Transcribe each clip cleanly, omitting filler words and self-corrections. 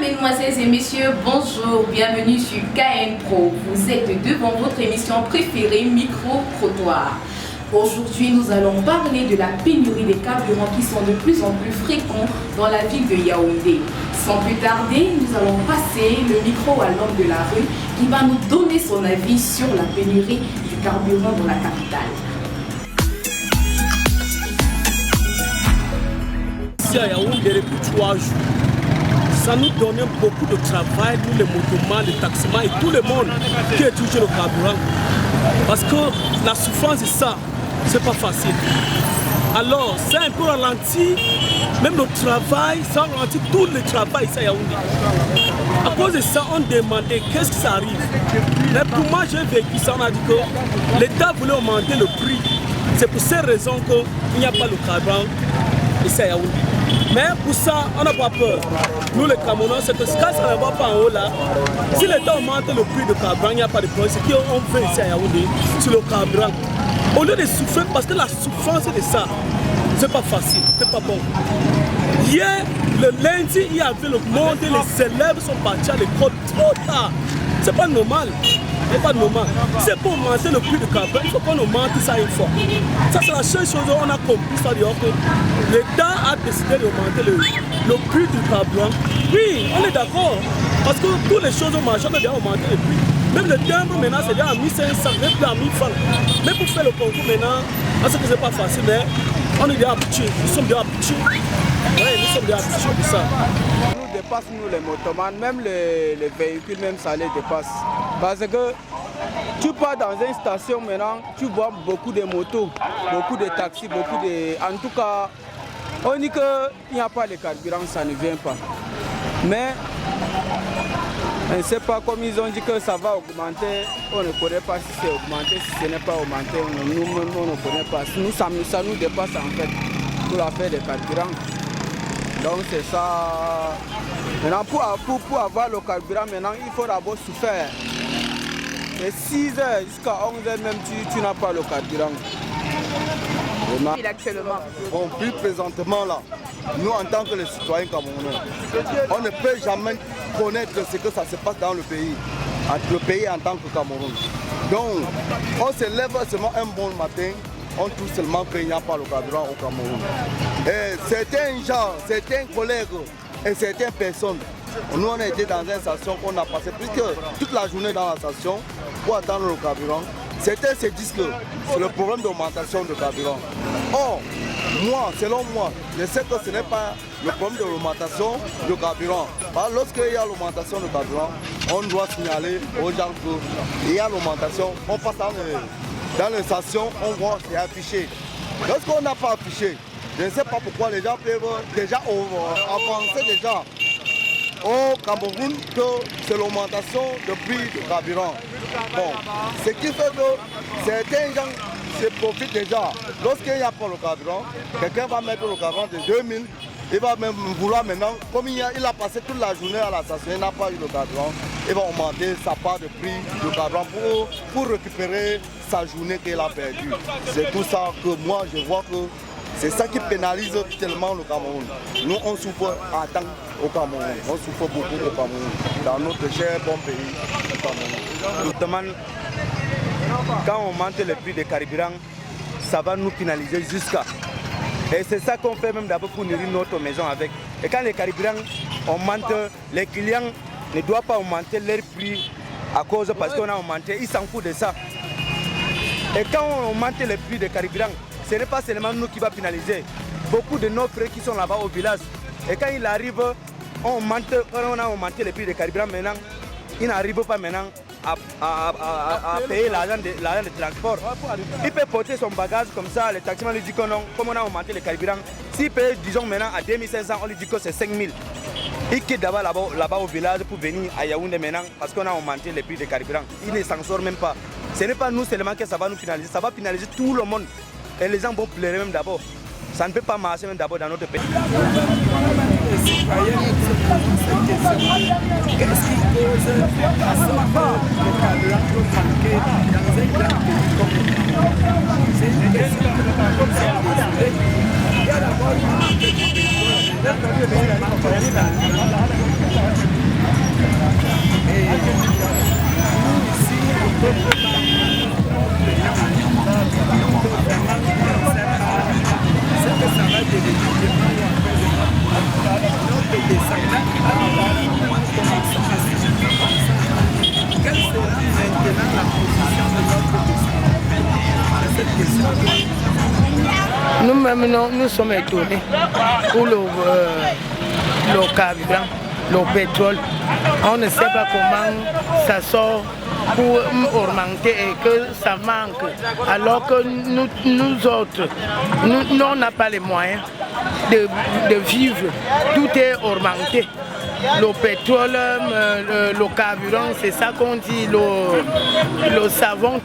mesdemoiselles et messieurs, bonjour, bienvenue sur KN Pro. Vous êtes devant votre émission préférée Micro-Trottoir. Aujourd'hui, nous allons parler de la pénurie des carburants qui sont de plus en plus fréquents dans la ville de Yaoundé. Sans plus tarder, nous allons passer le micro à l'homme de la rue qui va nous donner son avis sur la pénurie du carburant dans la capitale. Ici à Yaoundé depuis 3 jours. Ça nous donne beaucoup de travail, nous les motomans, les taximans et tout le monde qui est toujours le carburant. Parce que la souffrance c'est ça, c'est pas facile. Alors, c'est un peu ralenti, même le travail, ça ralentit tout le travail ici à Yaoundé. À cause de ça, on demandait qu'est-ce que ça arrive. Mais pour moi, j'ai vécu ça, on a dit que l'État voulait augmenter le prix. C'est pour ces raisons qu'il n'y a pas le carburant ici à Yaoundé. Mais pour ça, on n'a pas peur. Nous les Camerounais, c'est que quand ça ne va pas en haut là, si l'État augmente le prix de carburant, il n'y a pas de problème. C'est qu'on fait ici à Yaoundé sur le carburant. Au lieu de souffrir, parce que la souffrance de ça, c'est pas facile, c'est pas bon. Hier, le lundi, il y avait le monde, les élèves sont partis à l'école trop tard. C'est pas normal. C'est pas normal. C'est pour augmenter le prix de carburant, il faut qu'on augmente ça une fois. Ça, c'est la seule chose qu'on a compris, c'est-à-dire que l'État a décidé d'augmenter le prix du carburant. Oui, on est d'accord. Parce que toutes les choses au marché, on a déjà augmenté le prix. Même le timbre maintenant, c'est déjà à 1500, même plus à 1000 francs. Mais pour faire le concours maintenant, parce que c'est pas facile, mais on est déjà habitués. Nous sommes déjà habitués. Oui, nous sommes déjà habitués de ça. Nous dépasse, nous les motomans, même les véhicules, même ça les dépasse. Parce que tu pars dans une station maintenant, tu vois beaucoup de motos, beaucoup de taxis, beaucoup de... En tout cas, on dit qu'il n'y a pas de carburant, ça ne vient pas. Mais on ne sait pas comme ils ont dit que ça va augmenter, on ne connaît pas si c'est augmenté, si ce n'est pas augmenté, nous on ne connaît pas. Nous, ça nous dépasse en fait pour l'affaire des carburants. Donc c'est ça. Maintenant pour avoir le carburant, maintenant il faut d'abord souffrir. De 6h jusqu'à 11h même tu n'as pas le carburant. Actuellement. Bon, plus présentement là, nous en tant que les citoyens camerounais, on ne peut jamais connaître ce que ça se passe dans le pays en tant que Cameroun. Donc, on se lève seulement un bon matin, on trouve seulement qu'il n'y a pas le carburant au Cameroun. Et certains gens, certains collègues et certaines personnes, nous on a été dans une station qu'on a passé presque toute la journée dans la station pour attendre le carburant. Certains se disent que c'est le problème d'augmentation de carburant. Or, moi, selon moi, je sais que ce n'est pas le problème de l'augmentation de carburant. Lorsqu'il y a l'augmentation de carburant, on doit signaler aux gens qu'il y a l'augmentation. On passe dans les stations, on voit c'est affiché. Lorsqu'on n'a pas affiché, je ne sais pas pourquoi les gens peuvent déjà avancer déjà au Cameroun que c'est l'augmentation de prix du carburant. Bon, ce qui fait que certains gens se profitent déjà. Lorsqu'il n'y a pas le carburant, quelqu'un va mettre le carburant de 2000, il va même vouloir maintenant, comme il a passé toute la journée à la station, il n'a pas eu le carburant, il va augmenter sa part de prix du carburant pour récupérer sa journée qu'il a perdue. C'est tout ça que moi je vois que c'est ça qui pénalise tellement le Cameroun. Nous, on souffre en tant au Cameroun. On souffre beaucoup au Cameroun, dans notre cher bon pays, le Cameroun. Notamment, quand on augmente le prix des carburants, ça va nous pénaliser jusqu'à. Et c'est ça qu'on fait même d'abord pour nourrir notre maison avec. Et quand les carburants augmentent, les clients ne doivent pas augmenter leur prix à cause parce qu'on a augmenté, ils s'en foutent de ça. Et quand on augmente le prix des carburants, ce n'est pas seulement nous qui va pénaliser. Beaucoup de nos frères qui sont là-bas au village. Et quand il arrive, on a augmenté le prix des carburants maintenant, ils n'arrivent pas maintenant à payer l'argent de transport. Il peut porter son bagage comme ça, le taximan lui dit que non, comme on a augmenté le carburant, s'il paye disons maintenant à 2500, on lui dit que c'est 5000. Il quitte d'abord là-bas au village pour venir à Yaoundé maintenant parce qu'on a augmenté le prix des carburants. Il ne s'en sort même pas. Ce n'est pas nous seulement que ça va nous pénaliser, ça va pénaliser tout le monde. Et les gens vont pleurer même d'abord. Ça ne peut pas marcher même d'abord dans notre pays. Qu'est-ce qui cause à ce moment le carburant peut manquer dans un grand pays comme le Cameroun? C'est une question comme ça. Il y a d'abord une Nous-mêmes, nous sommes étonnés pour le carburant, le pétrole. On ne sait pas comment ça sort pour augmenter et que ça manque. Alors que nous autres, on n'a pas les moyens de vivre. Tout est augmenté. Le pétrole, le carburant, c'est ça qu'on dit, le savon,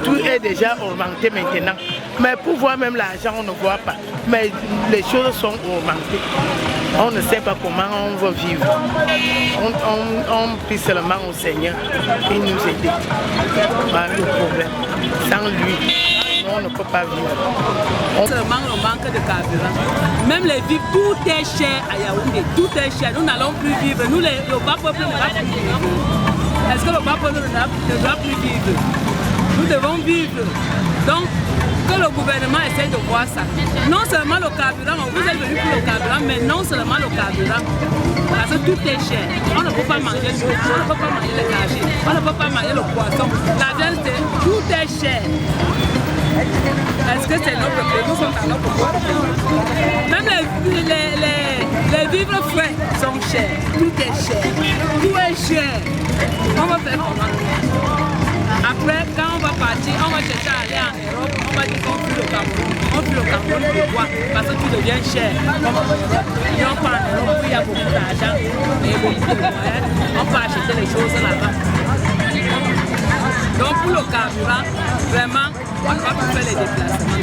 tout est déjà augmenté maintenant. Mais pour voir même l'argent, on ne voit pas. Mais les choses sont augmentées. On ne sait pas comment on va vivre. On prie seulement au Seigneur et nous aider. Voilà le problème. Sans lui, on ne peut pas vivre. Seulement le manque de carburant. Même les vivres, tout est cher à Yaoundé, tout est cher. Nous n'allons plus vivre. Nous, le bas peuple ne va plus vivre. Est-ce que le bas peuple ne va plus vivre? Nous devons vivre. Donc, que le gouvernement essaie de voir ça. Non seulement le carburant, vous êtes venu pour le carburant, mais non seulement le carburant. Parce que tout est cher. On ne peut pas manger le on ne peut pas manger le cachet, on ne peut pas manger le poisson. La viande, tout est cher. Est-ce que c'est notre pays? Nous sommes dans notre pays. Même les vivres frais sont chers. Tout est cher. Tout est cher. On va faire comment? Après, quand on va partir, on va chercher à aller en Europe, on va dire qu'on fuit le Cameroun. On fuit le Cameroun pourquoi? Parce que tout devient cher. Et on part en Europe où il y a beaucoup d'argent et beaucoup de moyens. On peut acheter les choses là-bas. Donc pour le carburant, vraiment, on ne va plus faire les déplacements.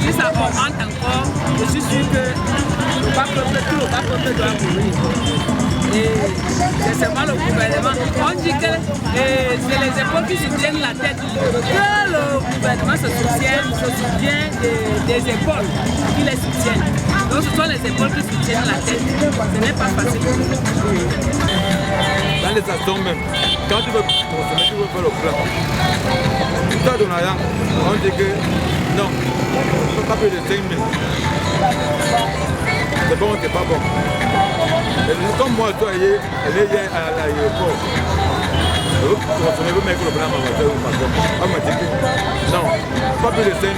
Si ça augmente encore, je suis sûr que tout le bas peuple doit mourir. Et c'est seulement le gouvernement. On dit que c'est les épaules qui soutiennent la tête. Que le gouvernement se soutient des épaules qui les soutiennent. Donc ce sont les épaules qui soutiennent la tête. Ce n'est pas facile. Dans les stations même, quand tu veux consommer, tu veux faire le plat. Tu as donné rien, on dit que non, on ne peut pas payer de 5 000. C'est bon, c'est pas bon. Et comme moi, toi, elle est hier à l'aéroport. Vous consommez, vous mettez le plat à ma voiture ou ma soeur. On m'a dit que non, pas plus de 5 000.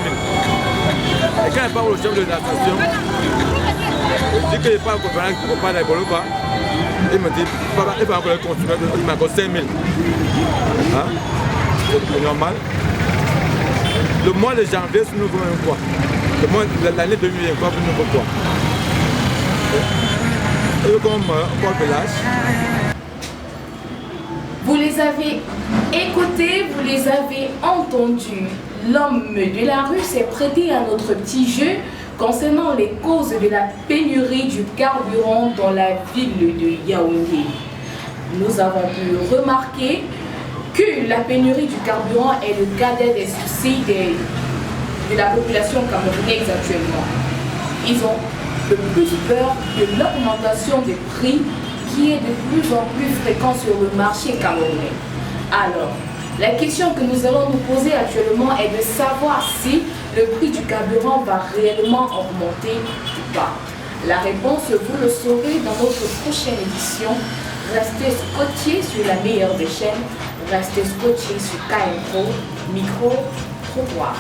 Et quand elle parle au chef de la station, je dis qu'il n'est pas au gouvernement qui ne peut pas d'aller pas. Il me dit, papa, il va encore continuer, il m'a encore 5 000. Hein? C'est normal. Le mois de janvier, c'est nous voulons quoi? L'année 2020, quoi, nous voulons quoi? Et comme encore village. Vous les avez écoutés, vous les avez entendus. L'homme de la rue s'est prêté à notre petit jeu concernant les causes de la pénurie du carburant dans la ville de Yaoundé. Nous avons pu remarquer que la pénurie du carburant est le cadet des soucis de la population camerounaise actuellement. Ils ont le plus peur de l'augmentation des prix qui est de plus en plus fréquent sur le marché camerounais. Alors, la question que nous allons nous poser actuellement est de savoir si le prix du carburant va réellement augmenter ou pas. La réponse, vous le saurez dans notre prochaine édition. Restez scotchés sur la meilleure des chaînes. Restez scotchés sur KM Pro, micro, trottoir.